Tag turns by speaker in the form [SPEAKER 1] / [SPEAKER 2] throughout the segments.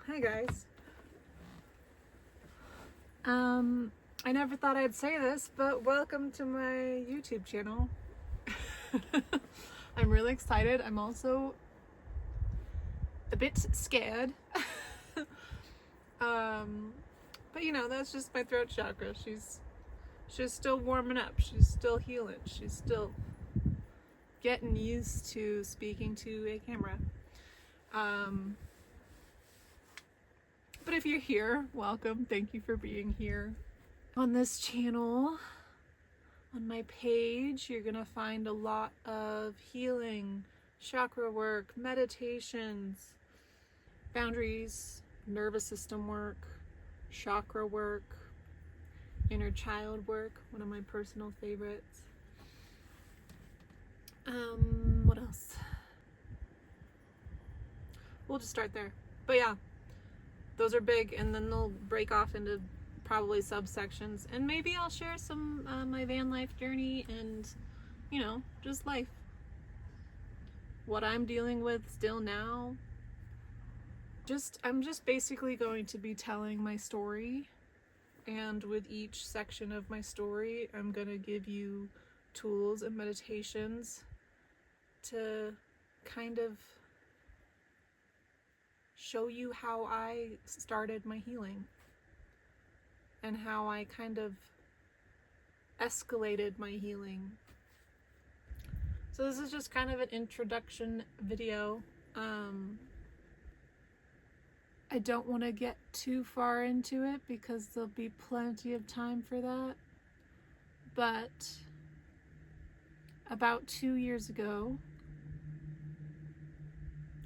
[SPEAKER 1] Hi guys. I never thought I'd say this, but welcome to my YouTube channel. I'm really excited. I'm also a bit scared. But you know, that's just my throat chakra. She's still warming up. She's still healing. She's still getting used to speaking to a camera. But if you're here, welcome. Thank you for being here. On this channel, on my page, you're gonna find a lot of healing, chakra work, meditations, boundaries, nervous system work, chakra work, inner child work, one of my personal favorites. What else? We'll just start there. But yeah, those are big, and then they'll break off into probably subsections, and maybe I'll share some my van life journey and, you know, just life. What I'm dealing with still now. I'm just basically going to be telling my story, and with each section of my story, I'm gonna give you tools and meditations to kind of show you how I started my healing and how I kind of escalated my healing. So this is just kind of an introduction video. I don't want to get too far into it because there'll be plenty of time for that. But about 2 years ago,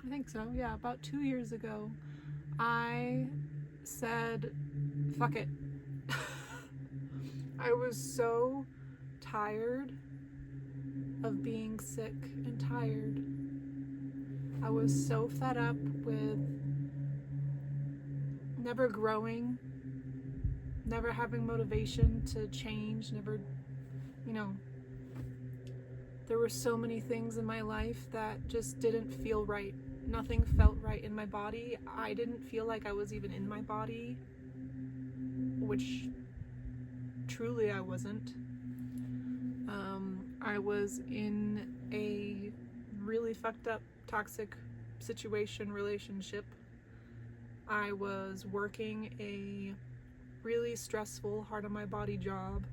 [SPEAKER 1] I think so, yeah, about 2 years ago, I said, fuck it. I was so tired of being sick and tired. I was so fed up with never growing, never having motivation to change, never, you know, there were so many things in my life that just didn't feel right. Nothing felt right in my body. I didn't feel like I was even in my body, which truly I wasn't. I was in a really fucked up, toxic relationship. I was working a really stressful, hard on my body job,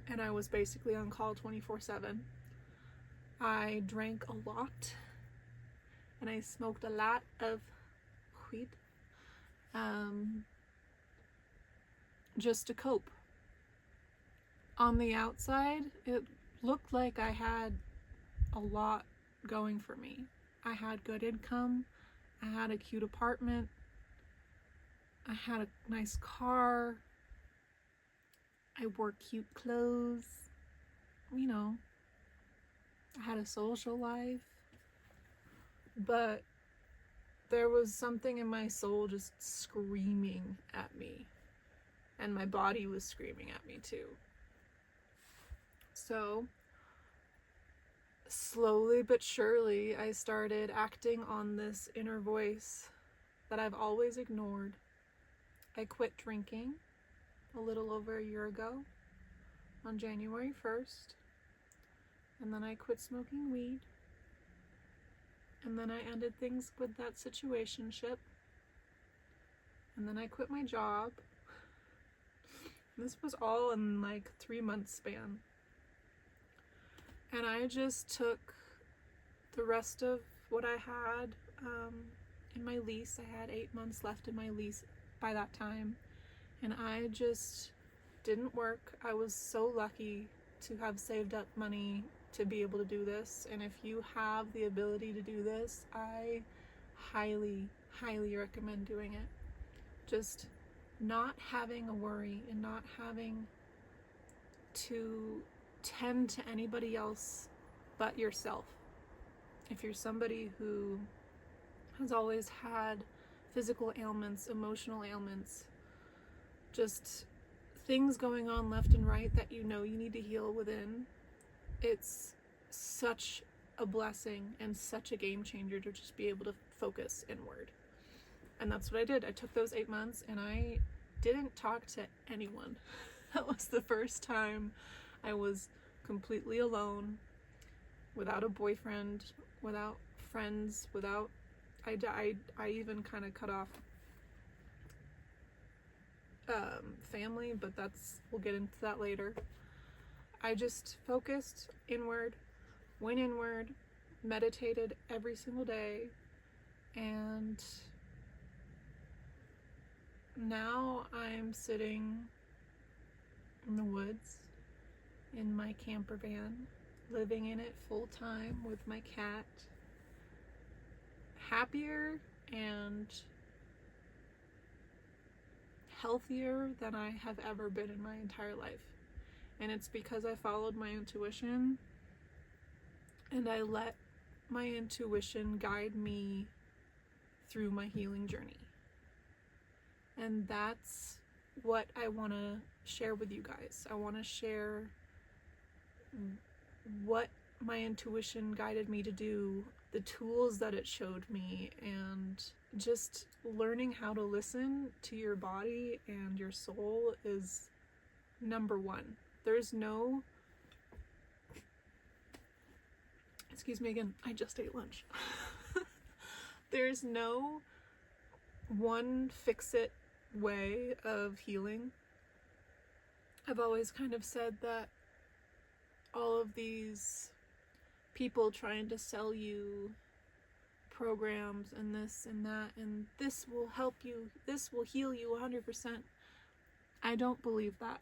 [SPEAKER 1] and I was basically on call 24/7. I drank a lot, and I smoked a lot of weed, just to cope. On the outside, it looked like I had a lot going for me. I had good income, I had a cute apartment, I had a nice car, I wore cute clothes, you know, I had a social life. But there was something in my soul just screaming at me, and my body was screaming at me too. So slowly but surely, I started acting on this inner voice that I've always ignored. I quit drinking a little over a year ago on January 1st, and then I quit smoking weed, and then I ended things with that situationship, and then I quit my job. This was all in like 3 months span. And I just took the rest of what I had in my lease. I had 8 months left in my lease by that time. And I just didn't work. I was so lucky to have saved up money to be able to do this. And if you have the ability to do this, I highly, highly recommend doing it. Just not having a worry and not having to tend to anybody else but yourself. If you're somebody who has always had physical ailments, emotional ailments, just things going on left and right that you know you need to heal within, it's such a blessing and such a game changer to just be able to focus inward. And that's what I did. I took those 8 months and I didn't talk to anyone. That was the first time I was completely alone, without a boyfriend, without friends, without, I even kind of cut off family, but we'll get into that later. I just focused inward, went inward, meditated every single day, and now I'm sitting in the woods in my camper van, living in it full time with my cat, happier and healthier than I have ever been in my entire life. And it's because I followed my intuition and I let my intuition guide me through my healing journey. And that's what I want to share with you guys. I want to share what my intuition guided me to do, the tools that it showed me, and just learning how to listen to your body and your soul is number one. There's no, excuse me again, I just ate lunch. There's no one fix-it way of healing. I've always kind of said that all of these people trying to sell you programs and this and that, and this will help you, this will heal you 100%. I don't believe that.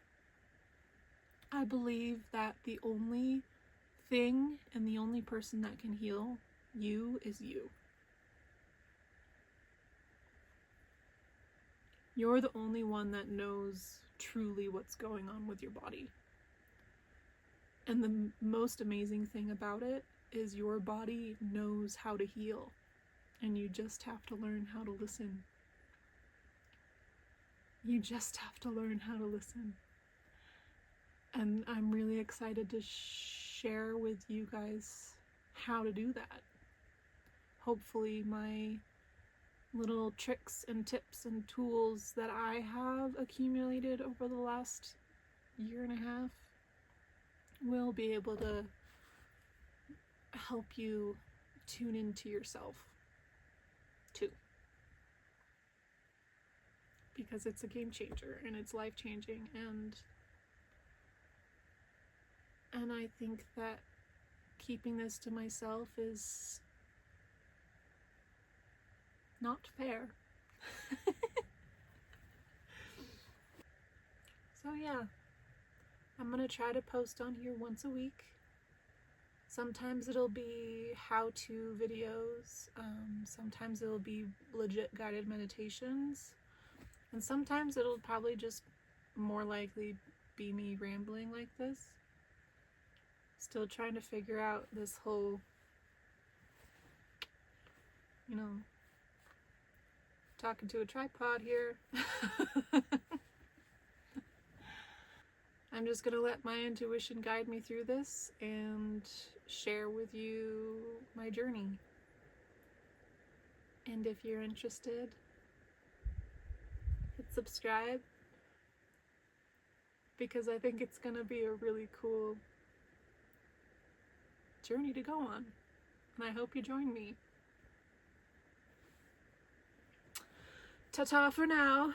[SPEAKER 1] I believe that the only thing and the only person that can heal you is you. You're the only one that knows truly what's going on with your body. And the most amazing thing about it is your body knows how to heal. And you just have to learn how to listen. You just have to learn how to listen. And I'm really excited to share with you guys how to do that. Hopefully my little tricks and tips and tools that I have accumulated over the last 1.5 years will be able to help you tune into yourself too. Because it's a game changer and it's life changing, and I think that keeping this to myself is not fair. So yeah, I'm gonna try to post on here once a week. Sometimes it'll be how-to videos, sometimes it'll be legit guided meditations, and sometimes it'll probably just more likely be me rambling like this. Still trying to figure out this whole, talking to a tripod here. I'm just gonna let my intuition guide me through this and share with you my journey. And if you're interested, hit subscribe, because I think it's gonna be a really cool journey to go on. And I hope you join me. Ta-ta for now.